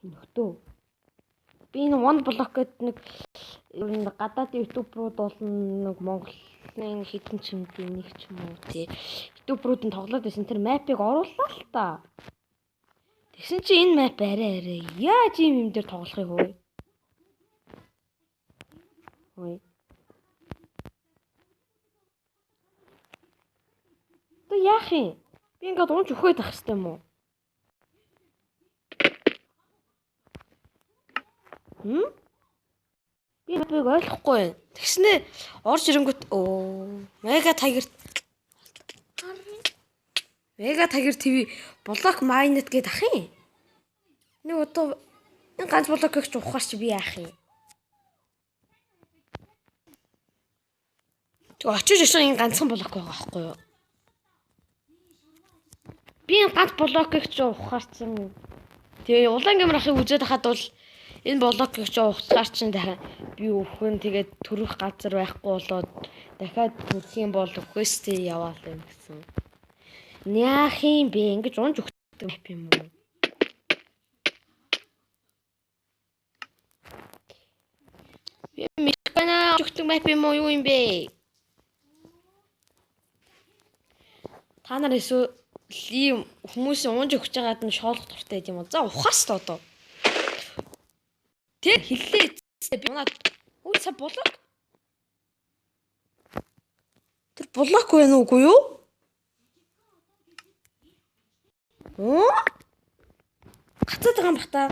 Нөхдөө. Би энэ one block гэдэг нэг гадаадын YouTube руу дуулна нэг Монголын хитэн чимдийн нэг ч юм уу тий. YouTube руу тоглоод байсан тэр мапыг оруулаа л та. Тэгсэн чи энэ map арай яаж юм дээр тоглохыг хөөе. Хөөе. Тэ яах юм? Би ингээд унж өгөхөд байх хэвтэй юм уу? Би мапыг ойлгохгүй байна. Тэгснэ орж ирэнгүүт Mega Tiger TV блок майнет гээд ах юм. Нэг одоо энэ ганц блокыг ч ухаар чи би яах юм? Тэг очиж очиж энэ ганцхан блок байгаа байхгүй юу? Би энэ ганц блокыг ч ухаар чинь тэгээ улаан гэмэр ахыг үзээд хахад бол энэ блокыг ч ухсаар чинь дахиад би өвхөн тэгээд төрөх газар байхгүй болоод дахиад төрөх юм бол quest-ийг яваал юм гэсэн. Яах юм бэ? Ингэж унж өгдөг map юм уу? Би мэдгүй өгдөг map юм уу юу юм бэ? Та нар эсвэл хүмүүсийн унж өгч байгаад нь шоолох дуртай юм уу? За ухаас л одоо. Тэг хэллээ. Би унаад үгүй са блок. Тэр блок байна уугүй юу? Гацаад байгаа юм бах та.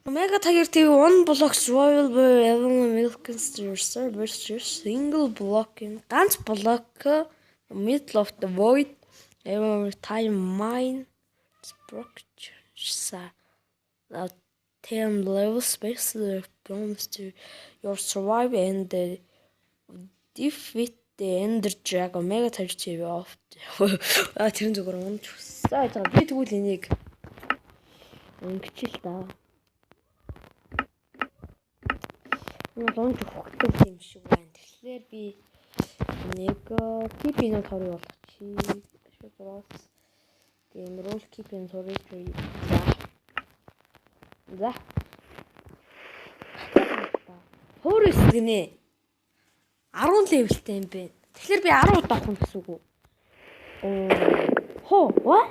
Mega Tiger TV one block survival by Evan Milken server single block in ганц блок middle of the void every time mine structures 10 level space belongs to your survive and defeat the ender dragon Mega Tiger TV off. Тэр зүгээр унж хүссэн. Би тэгвэл энийг өнгөчл та. Энэ унж өгөх юм шиг байна. Тэгэхээр би нэг keep-ийн торыг болгочих. Шууд тийм rule keep-ийн торыг за. Хөөрөс гинэ. 10 левелтэй юм бэ. Тэгэхээр би 10 удаа авах юм гэсэн үг үү? What?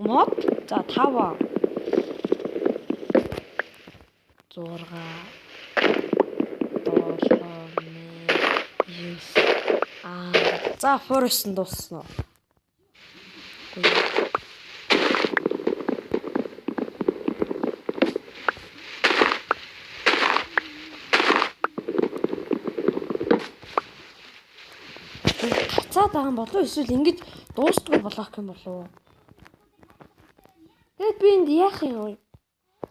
Мод за 5 6 за forest нь дуусна. Гацаад байгаа юм болов эсвэл ингэж дуустгүй болох юм болов уу? Тэгээд би энд яах юм?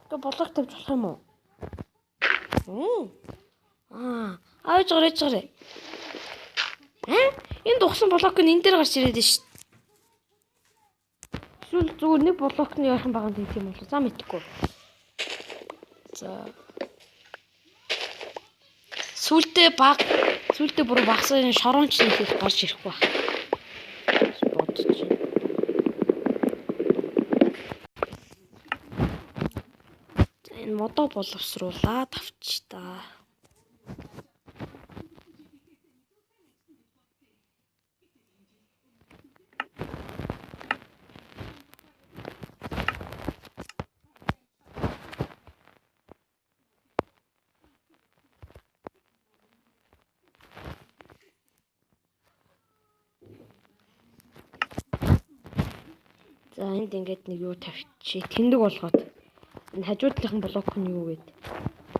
Тэ блок тавьж болох юм уу? Ааж гараа. Энэ дугсан блок нь энэ дээр гарч ирээд нь шүү. Эсвэл зүгээр нэг блок нь яахан байгаа юм тийм болов. За мэдхгүй. За. Сүлдээ бүр багсаа шоронч нэг гарч ирэхгүй байх. Бодож байна. За энэ модоо боловсруулаад авч та. За энд ингээд нэг юу тавьчих. Тэндэг болгоод. Энэ хажуу талынхан блок нь юу гээд.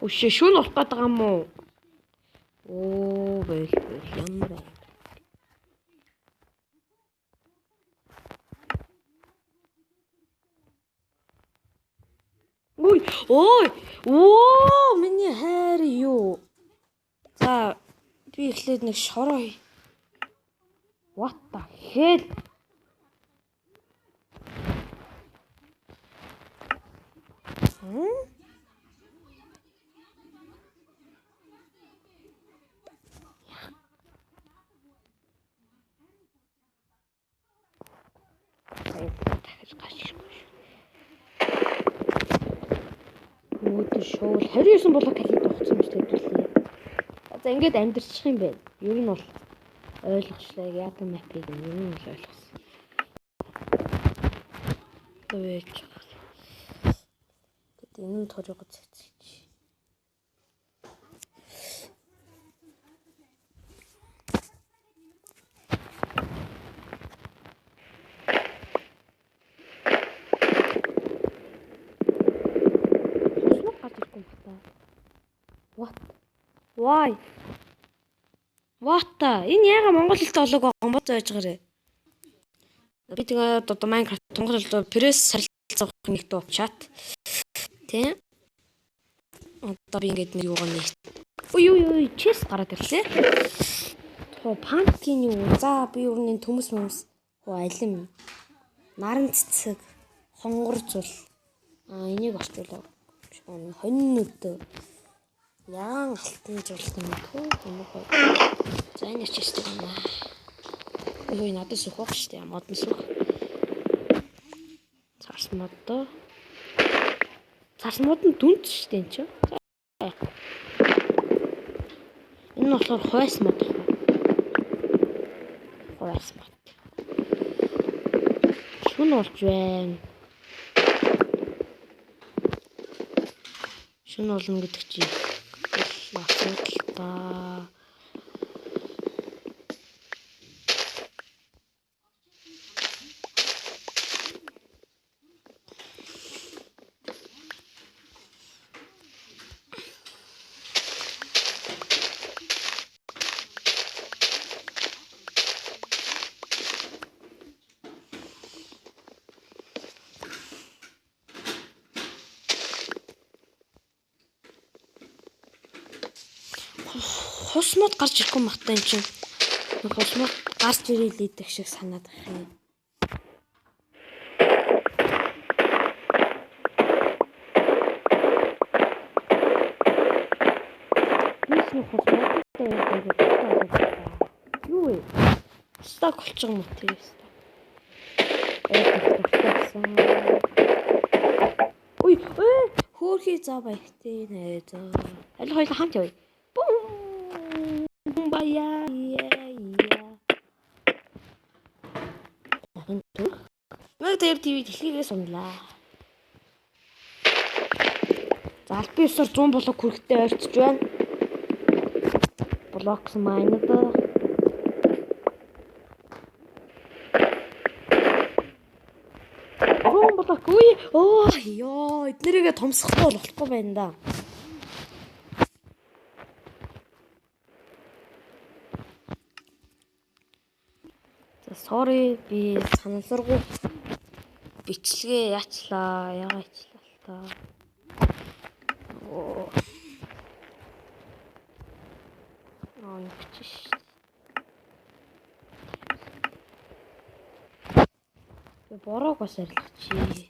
Өшөө шүүн болох гээд байгаа юм уу? Бэл ямар. Миний хайр юу? За би эхлээд нэг шороо. What the hell? Дахиж гашилгүй. Өөдөө шоул 29 болоо калид ухсан юм шиг хэвлээ. За ингээд амьдрчих юм байна. Ер нь бол ойлгочлаа. Яадан мапыг ер нь бол ойлгосон. Тэгэж. Гэт энэ торыг зэцэж. What? Why? What? Энэ яга монгол хэлтэй олоог гомбоц байж байгаарэ. Би тэгээд одоо Minecraft монгол хэлээр пресс солилцох нэг дуу чат. Тэ? Одоо би ингэж нэг юугаа нэг. Ой, чест гараад ирлээ. Тоо панкийн юу? За би өрний төмөс мөмс. Хоо алим. Наран цэцэг, хонгор зул. Энийг орчуулаа. Хонь нүдөө. Яан алтан жуулсан юм тоо. За энэ чест юм аа. Ой надад сөхөх штэ модон сөх. Цаас модоо. Цаас модон дүнч штэ энэ ч. Энэ нь болохоор хойс мод. Хойс мод. Шүн болж байна. Шүн болно гэдэг чи асуудал та. Хосмод гарч ирэхгүй махтай юм чинь. Хосмод гарч ирээд шиг санаад байх юм. Бисний хосмодтой юу вэ? Стак болчих юм уу тэрээс. Ой, хөөхий заа баяхтэй нэ заа. Аль хоёул хамт явъя. Бая. Нэг ТV дэлхийгээс унлаа. За аль бисаар 100 блок хүрэхтэй ойртож байна. Блокс майнад. Блок үе. Ёо, эднэрийгээ томсохгүй болохгүй байна да. Sorry би санамсаргүй бичлэгээ яачлаа. Ягаа ичлээ л та. Ягчиш. Би бороо бас арилгах чи.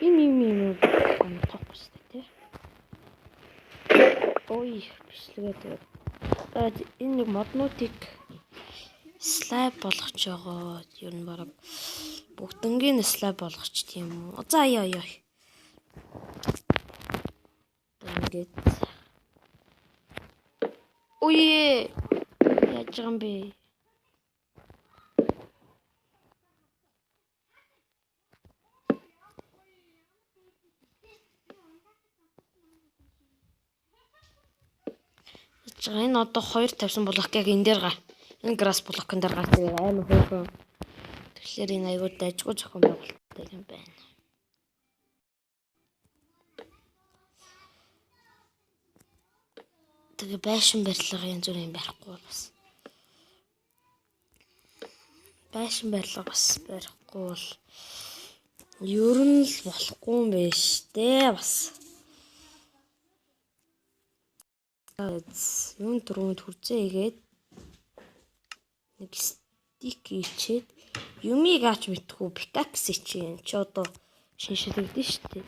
Ийм тоохгүй шүү дээ. Ой, бичлэгээ тэгээд энэ нэг моднуудыг слайд болгож байгаа. Ер нь бараг бүгднгийн слайд болгоч тийм үү. За яа. Ингээд. Ой. Яаж байгаа юм бэ? Энэ одоо 250 блок яг энэ дээр гар. Энэ грасс блокон дээр гар тэгээ амар хөөхөн. Тэгэхээр энэ аюул дайжгүй зохион байгуулалттай юм байна. Тэгээ байшин барилга янз бүрийн барихгүй бас. Байшин барилга бас барихгүй бол ер нь л болохгүй юм байна штэ бас. Юун дөрөнд хүрзээ игээд нэг стик ичээд юмыг аач мэдхгүй пикакс ичээ. Чи одоо шиншилэгдэн штэ.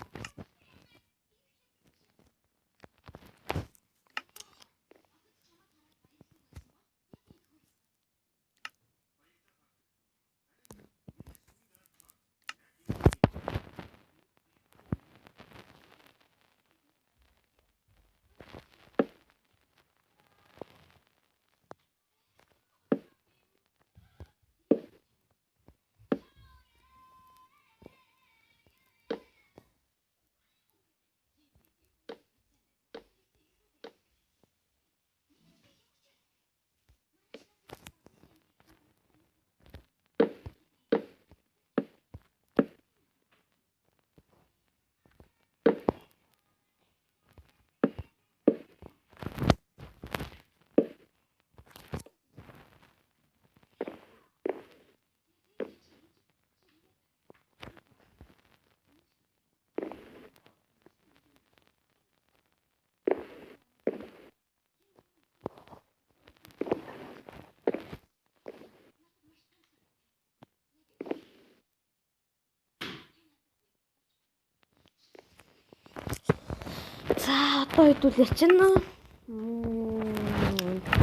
одоо хэдүүл ячна.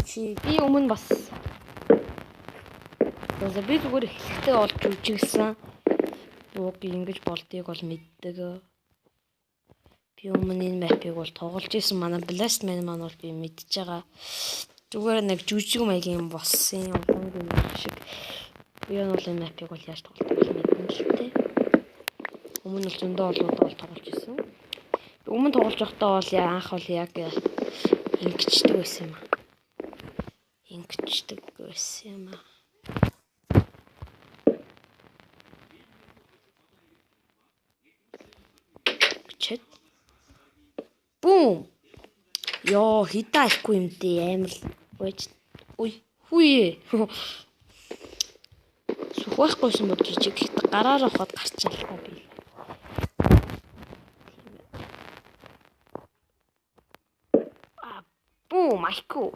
Чи би өмнө бас би зүгээр эхлэхдээ олж үжиглсэн. Юуг ингэж болдгийг бол мэддэг. Би өмнө энэ мапыг бол тоглож исэн. Манай Blast Man маань бол би мэдж байгаа. Зүгээр нэг жүжиг маягийн боссын улаан шиг. Би энэ бол энэ мапыг бол яаж тоглохыг мэдэн л тээ. Өмнө нь зөндөө олоод тоглож исэн. Өмнө тоглож байхдаа бол анх бол яг ингэчдэг байсан юм аа. Ингэчдэг байсан юм аа. Чэт. Бум. Йоо, хитаа ихгүй юм дээ амар л. Ой, хүй. Сухахгүйсэн бод жижиг ихт гараараа хот гарчлаа би. Бум, айку.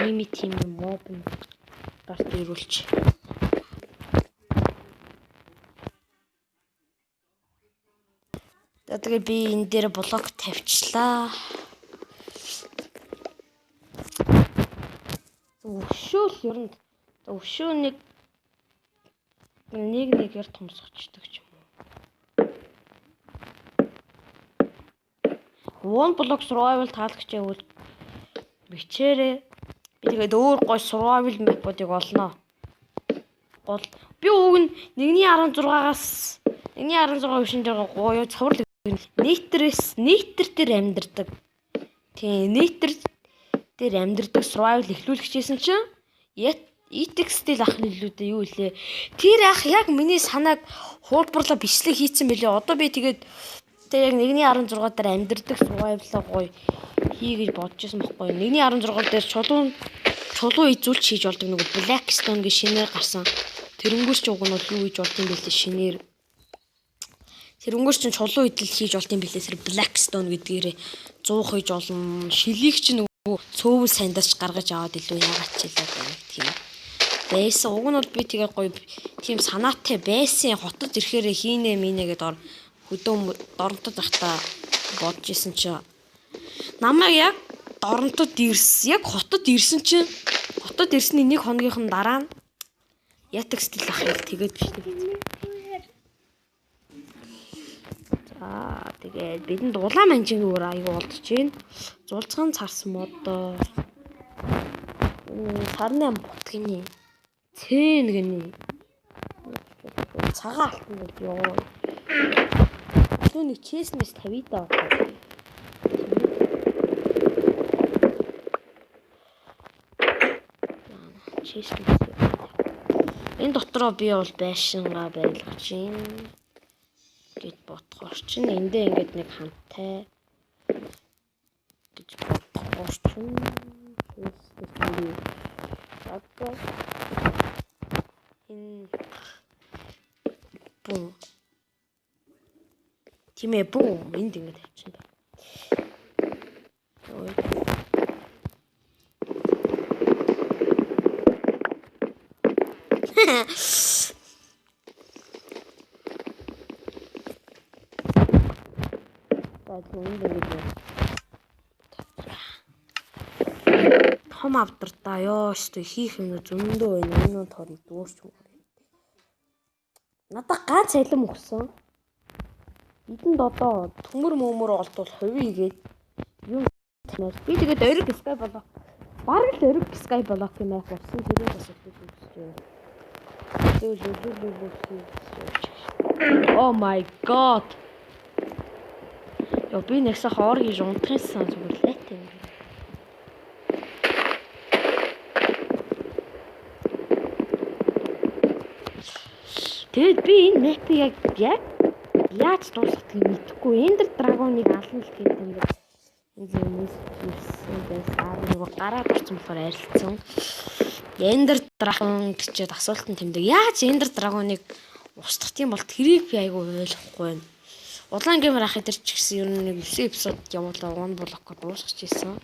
Мими тим моб гарт ирүүлж. Тэгээ би энэ дээр блок тавьчлаа. Өвшөөл ер нь өвшөө нэгээр томсгочдөг ч юм уу. One block survival таалагч явуул бичээрээ. Би тэгээд өөр гой survival map-уудыг олноо. Би уг нь 1.16-аас 1.16 вишин дээр гоё цоврал нэтер дээр амьдэрдэг. Тийм нэтер дээр амьдэрдэг survival эхлүүлчихсэн чинь ETX-тэй ах нөлөөдөө юу илээ. Тэр ах яг миний санааг хуулбарлаа бичлэг хийцэн бэлээ. Одоо би тэгээд яг 1.16 дээр амьдэрдэг survival-аа гоё хий гэж бодож байсан байхгүй. 1.16 дээр чулуу изүүлж хийж болдог нэг Blackstone гэ шинээр гарсан. Тэрнгүүр ч уг нь бол юу хийж болд юм бэлээ шинээр. Тэрнгүүр чинь чулуу идэл хийж болд юм бэлээ. Тэр Blackstone гэдгээрээ 100 хийж олон. Шилийг ч нөгөө цөөвөл сандаас гаргаж аваад илүү яагаад ч хэлээ байна тийм. Байсан. Уг нь бол би тэгээ гоё тийм санаатай байсан. Хотод ирэхээр хийнэ минэ гэдээ хөдөө доронтод захтаа бодож исэн чи намайг яг доронтод яг хотод ирсэн чинь хотод ирсний нэг хоногийнхэн дараа нь ятаг стил ахыг тэгээд бичлэг хийсэн. За тэгээд бидэнд улаан манжин өөр аяг болдож байна. Зулцхан царсан модоо. Сарны бутгины цэн гэнэ. Цагаан алтан гэж ёо. Түүнийг честнес 50 даа. Честнес. Энэ дотроо би бол байшингаа байлгаж байна. Гэт бодохоор чинь эндээ ингээд нэг хамттай гэж бодохоор чинь одоо энэ бум тимээ бум энд ингээд тавьчихна. Ой. Том авдартаа ёо штэ хийх юм зөндөө байна. Энэ тоорн дуурч юм. Надад ганц алим өгсөн. Эдэнд одоо төмөр мөмөр олдвол хувигээд юм танаар. Би тэгээд ориг скай болоо. Бараг л ориг скай болоо юм аа болсон. Тэрийг бас өгсөн. Oh my god. Яа би нэгсэ хоор хийж унтчихсан зүгээр лээ тийм. Тэгэд би энэ мапыг яг яаж дуусгахыг мэдэхгүй. Ender Dragon-ыг ална л гэдэг юм байна. Энэ зүйлс хийсэн байсан. Нэг гараад орсон болохоор арилцсан. Ender Dragon гэчээд асуулт нь тэмдэг. Яаж Ender Dragon-ыг устгах юм бол тэрийг би айгүй ойлгохгүй байна. Улаан геймер ах идэр ч гэсэн ер нь нэг 9 эпизод явуулаа one block-оор дуусгаж ирсэн.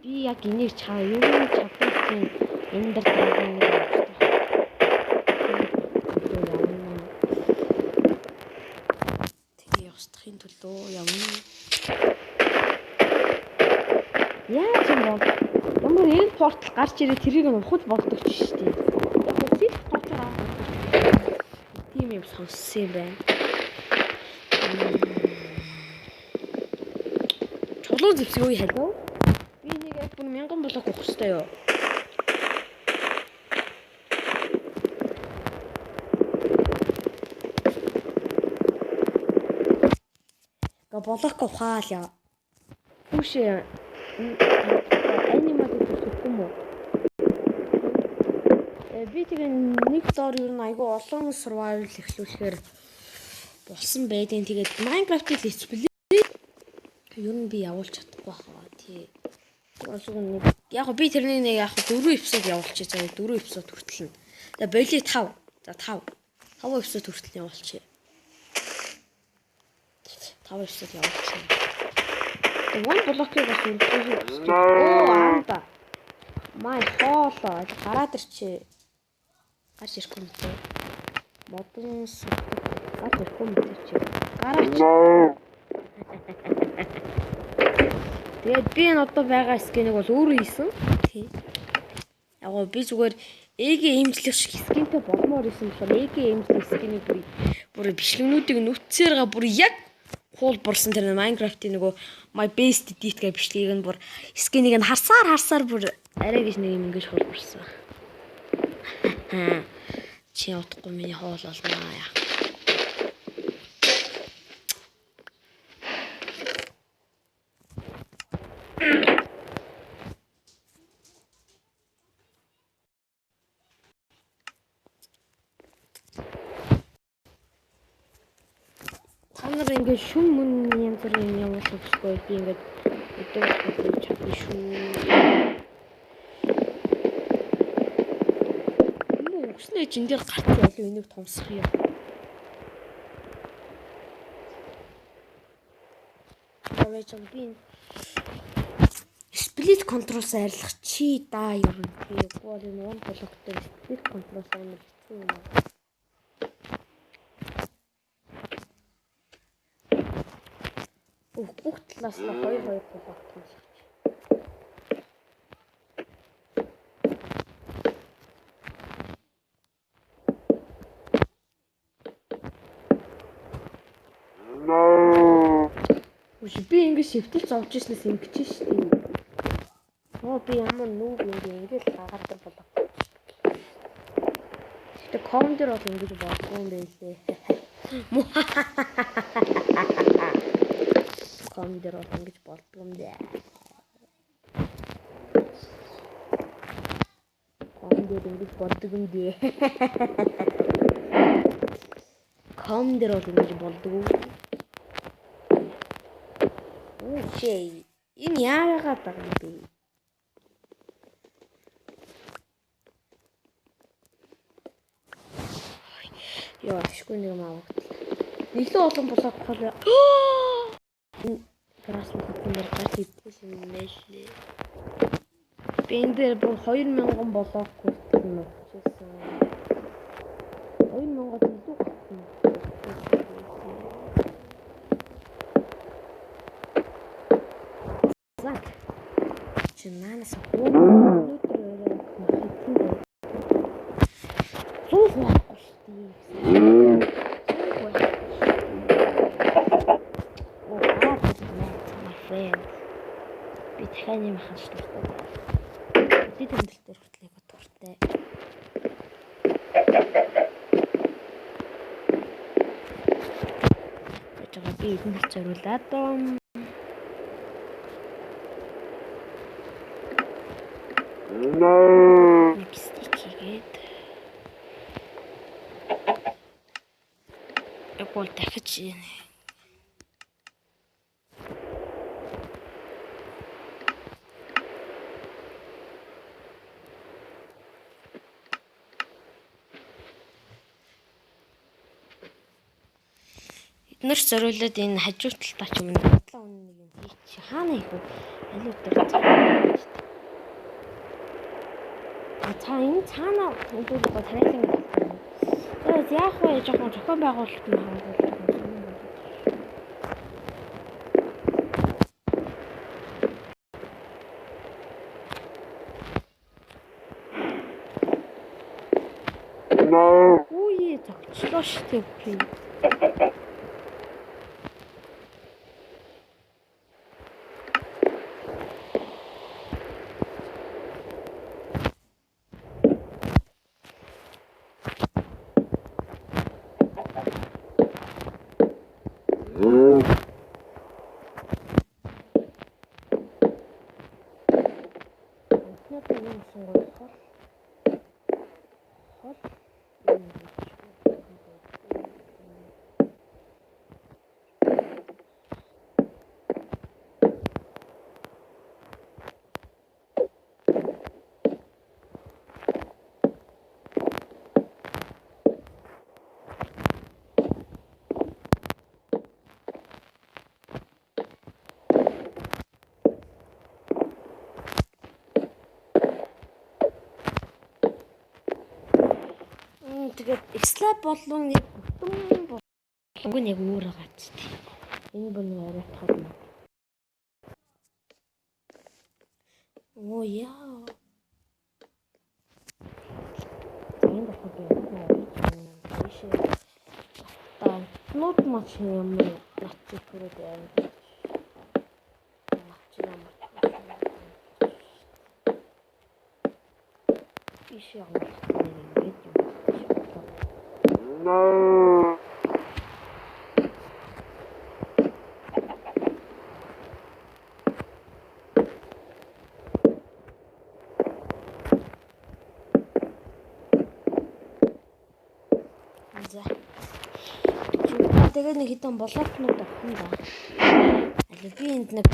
Би яг энийг чаа юу чадсан Энэ дээр драгон тэгээ явахын төлөө явна. Яа ч юм бол ямар энэ портал гарч ирээ тэрийг нь ухаж болдог ч шүү дээ. Яг үгүй портал тийм юм сонссон юм байна. Чулуу зэвсэг үе халуу. Би нэг яг бүр 1000 блок өгөх хэрэгтэй юу? Блок ухаал яа. Үшээ анимад хийх юм уу? Би тэгээ нэг доор ер нь айгүй олон survival эхлүүлэхээр болсон байдیں۔ Тэгээд Minecraft-ийг let's play ер нь би явуулж чадахгүй хаа тий. Нэг яг би тэрний нэг яг 4 эпизод явуулчих. За 4 эпизод хүртэл нь. За боли 5. За 5. 5 эпизод хүртэл явуулчих. 5 эпизод явуулчих. One блокийг бас үлдээх. Оо аанда. Май хоолоо гараад ирчээ. Гарч ирэхгүй юм тий. Модон гарч ирэхгүй юм тий. Гараач. Тэгээд би энэ одоо байгаа скиныг бол өөрөө хийсэн. Тий. Яг би зүгээр эгийн имжлэх шиг скинтэй болмоор исэн болохоор эгийн имжлэх скинийг бүр бичлэгнүүдийг нүцээргээ бүр яг хуулбарсан тэр Minecraft-ийн нөгөө my best edit гэж бичлэгийг нь бүр скинийг нь харсаар бүр арай гэж нэг юм ингэж хуулбарсан. Чи утгагүй миний хоол олноо яа. Танаар ингээд шүн мөн янз бүрийн юм явуулахгүй би ингээд өдөр болгож чадна шүү. Үгснээ чин дээр гарч ялуу энийг томсох юм. Аваач би split control-с арилгах чи да ер нь би гол энэ one block дээр split control-с амар хэцүү юм аа. Бүх талаас нь 2 block томсох. Би ингэ шивтэл зовж ирснээс ингэж шүү дээ. Би ямар нүүг ингэж лагаадаг болов. Гэтэ комдер бол ингэж болов юм байлээ. Комдер бол ингэж болдгоо юм дээ. Комдер ингэж болдог юм дээ. Комдер бол ингэж болдгоо. Окей. Энэ яагаад байгаа юм бэ? Яа, шгүй нэг юм аваад. Илүү олон блок болоо. Энэ красны хатмар гарч идэх юм нэлээ. Би энэ дээр бүр 2000 блок хүртэл нөхчихсэн. 2000-аас илүү гарсан. Зак. Чинанаас өнөөдөр махитэн. Суух байхгүй шүү дээ. Би дахиад юм хаш дуртай. Бид тэмдэлт дээр хүртэл яг дуртай. Тэгвэл би эдгээр зориулаад нэг стик хийгээд яг бол дахиж эднэр зориулаад энэ хажуу талдаа ч юм надлаа үнэ нэг юм хийчих. Хаана их вэ? Алуу дээр. цаа энэ цаана үүдүүд ба тариалан байна. Тэгээд яг хөө жоохон зохион байгуулалт нь хамгаалж байна. Үе зогчлоо шүү дээ. Тэгээд слайд болон яг бүтэн болонгүй нэг мөр гац. Энэ бол нэг арай тод. Оо яа. Энэ болохоор нот мач юм нацчих хүрээд байна. Ишээ тэгээд нэг хитэн болоотнууд авах юм да. Аль би энд нэг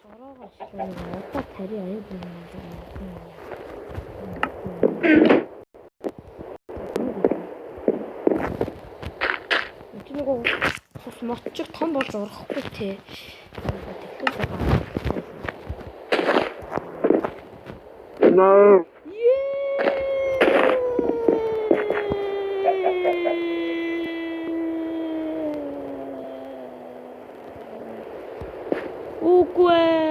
шороогоо шилэн удаа тари аяг юм. Нэг ус мотчих том болж урахгүй те. Тэгвэл No. Ugue.